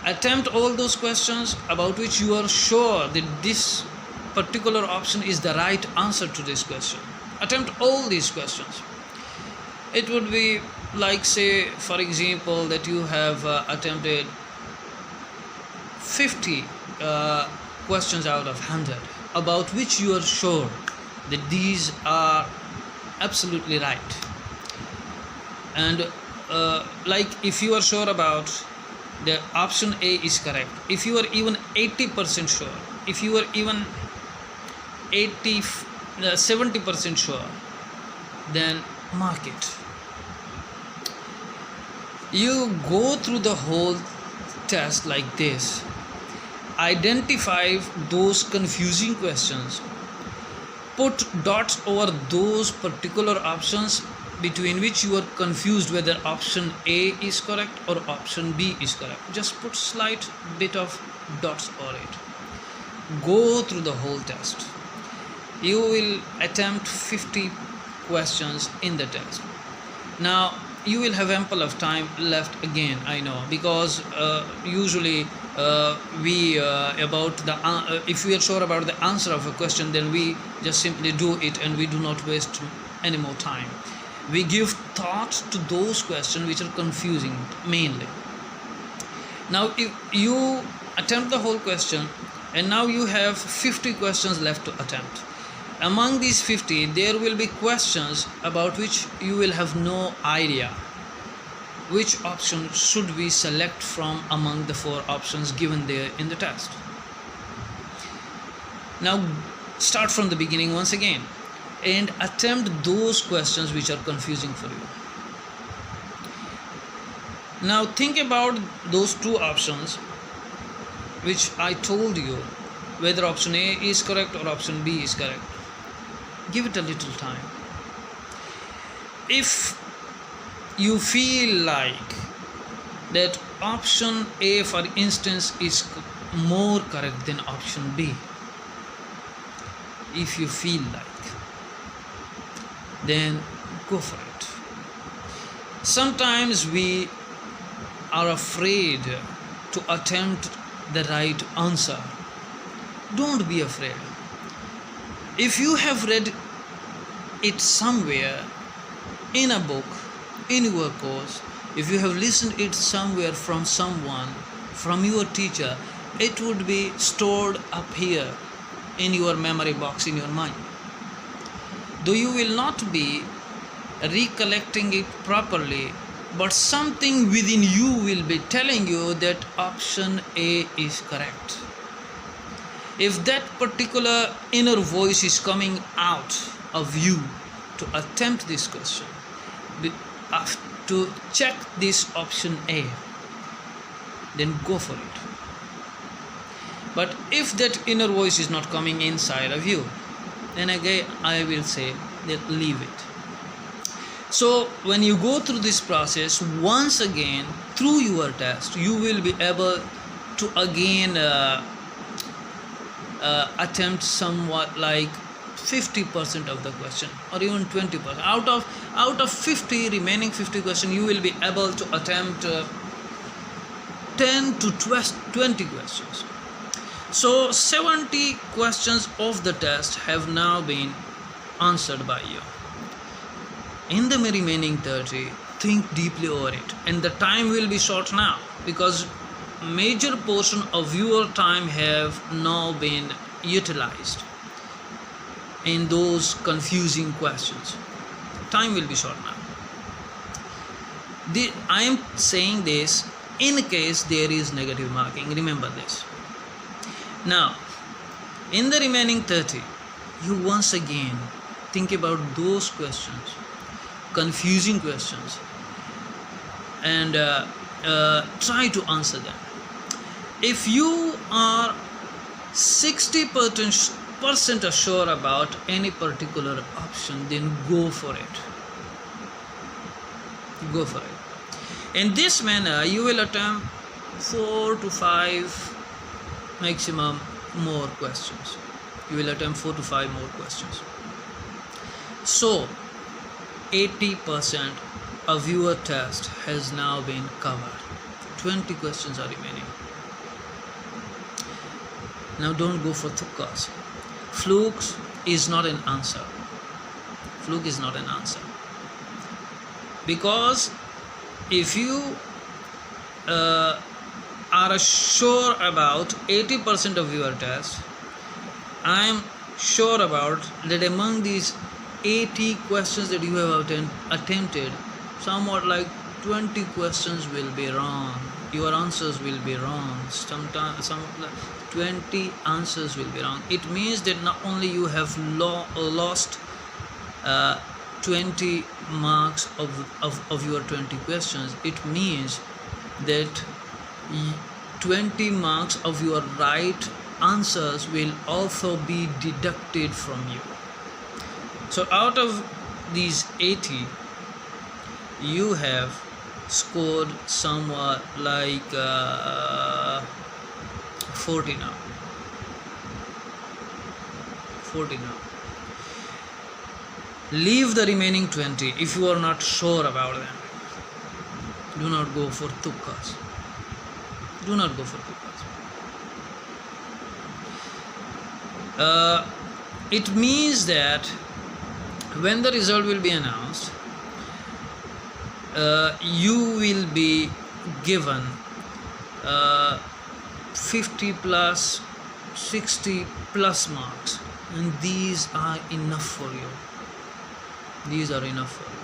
Attempt all those questions about which you are sure that this particular option is the right answer to this question. Attempt all these questions. It would be like, say, for example, that you have attempted 50 questions out of 100 about which you are sure that these are absolutely right. And like, if you are sure about the option A is correct, if you are even 80% sure, if you are even 70% sure, then mark it. You go through the whole test like this. Identify those confusing questions. Put dots over those particular options between which you are confused whether option A is correct or option B is correct. Just put slight bit of dots over it. Go through the whole test. You will attempt 50 questions in the test. Now you will have ample of time left again, I know, because usually we about the if we are sure about the answer of a question, then we just simply do it and we do not waste any more time. We give thought to those questions which are confusing mainly. Now if you attempt the whole question, and now you have 50 questions left to attempt. Among these 50, there will be questions about which you will have no idea which option should we select from among the 4 options given there in the test. Now start from the beginning once again and attempt those questions which are confusing for you. Now think about those 2 options which I told you, whether option A is correct or option B is correct. Give it a little time. If you feel like that option A, for instance, is more correct than option B, if you feel like, then go for it. Sometimes we are afraid to attempt the right answer. Don't be afraid. If you have read it somewhere in a book, in your course, if you have listened it somewhere from someone, from your teacher, it would be stored up here in your memory box in your mind. Though you will not be recollecting it properly, but something within you will be telling you that option A is correct. If that particular inner voice is coming out of you to attempt this question, to check this option A, then go for it. But if that inner voice is not coming inside of you, then again I will say that leave it. So when you go through this process once again through your test, you will be able to again attempt somewhat like 50% of the question, or even 20%. Out of 50 remaining 50 questions, you will be able to attempt 10 to 20 questions. So 70 questions of the test have now been answered by you. In the remaining 30, think deeply over it, and the time will be short now because major portion of your time have now been utilized in those confusing questions. Time will be short now. I am saying this in case there is negative marking. Remember this. Now, in the remaining 30, you once again think about those questions, confusing questions, and try to answer them. If you are 60% sure about any particular option, then go for it. Go for it. In this manner, you will attempt 4 to 5 maximum more questions. You will attempt 4 to 5 more questions. So 80% of your test has now been covered. 20 questions are remaining. Now don't go for tukkas. Flukes is not an answer. Fluke is not an answer. Because if you are sure about 80% of your test, I am sure about that among these 80 questions that you have attempted, somewhat like 20 questions will be wrong. Your answers will be wrong. Sometimes 20 answers will be wrong. It means that not only you have lost 20 marks of your 20 questions, it means that 20 marks of your right answers will also be deducted from you. So out of these 80, you have scored somewhat like 40 now. 40 now. Leave the remaining 20 if you are not sure about them. Do not go for tukkas. Do not go for tukkas. It means that when the result will be announced, you will be given 50 plus 60 plus marks, and these are enough for you. These are enough for you.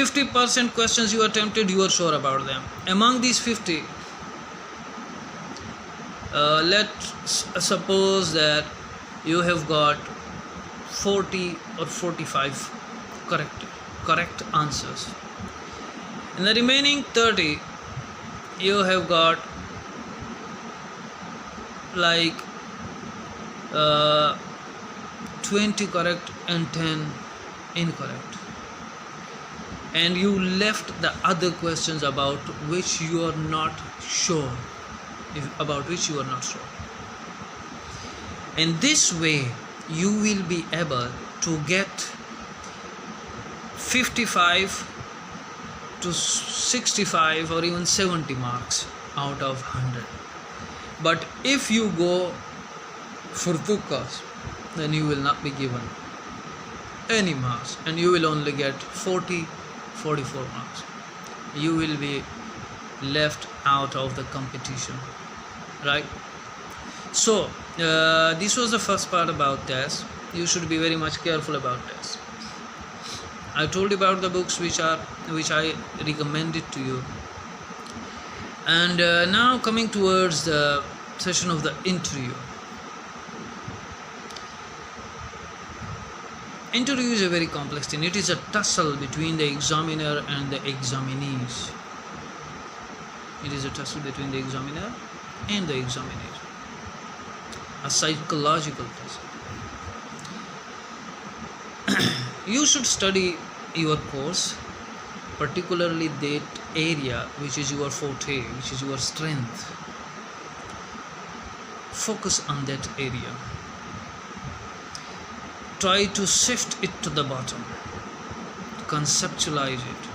50% questions you attempted, you are sure about them. Among these 50, let's suppose that you have got 40 or 45 correct answers. In the remaining 30, you have got like 20 correct and 10 incorrect, and you left the other questions about which you are not sure. In this way, you will be able to get 55 to 65 or even 70 marks out of 100. But if you go for tukkas, then you will not be given any marks, and you will only get 44 marks. You will be left out of the competition, right? So this was the first part about tests. You should be very much careful about tests. I told you about the books which I recommended to you, and now coming towards the session of the interview. Interview is a very complex thing. It is a tussle between the examiner and the examinees. It is a tussle between the examiner and the examinee. A psychological tussle. You should study your course, particularly that area which is your forte, which is your strength. Focus on that area. Try to sift it to the bottom. Conceptualize it.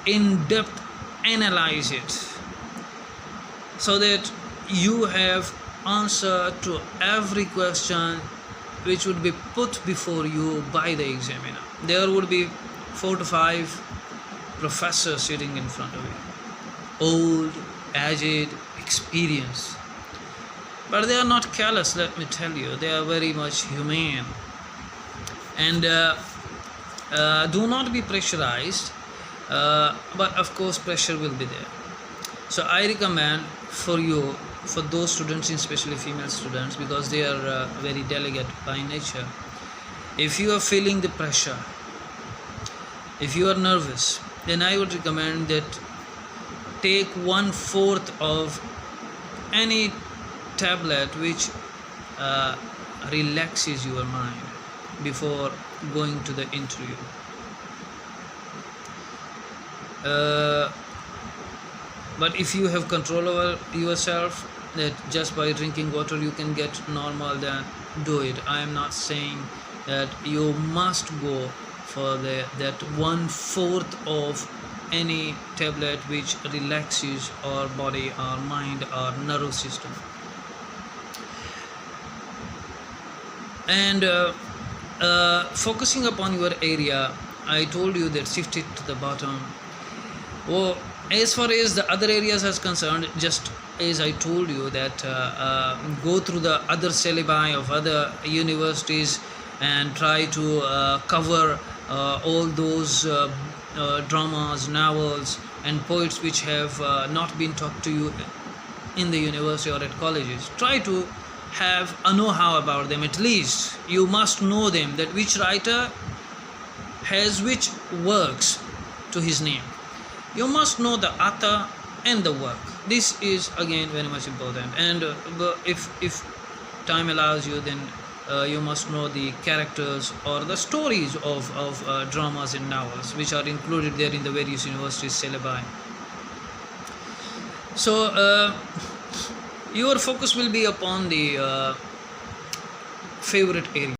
In-depth analyze it, so that you have answer to every question which would be put before you by the examiner. There would be 4 to 5 professors sitting in front of you, old, aged, experienced. But they are not callous, let me tell you. They are very much humane. And do not be pressurized, but of course pressure will be there. So I recommend for you, for those students, especially female students, because they are very delicate by nature, if you are feeling the pressure, if you are nervous, then I would recommend that take 1/4 of any tablet which relaxes your mind before going to the interview. But if you have control over yourself, that just by drinking water you can get normal, then do it. I am not saying that you must go for that 1/4 of any tablet which relaxes our body, our mind, our nervous system. And focusing upon your area, I told you that shift it to the bottom. Oh, as far as the other areas is concerned, just as I told you that go through the other syllabi of other universities and try to cover all those dramas, novels and poets which have not been taught to you in the university or at colleges. Try to have a know-how about them. At least you must know them, that which writer has which works to his name. You must know the author and the work. This is again very much important. And if time allows you, then you must know the characters or the stories of dramas and novels which are included there in the various universities syllabi. So your focus will be upon the favorite area.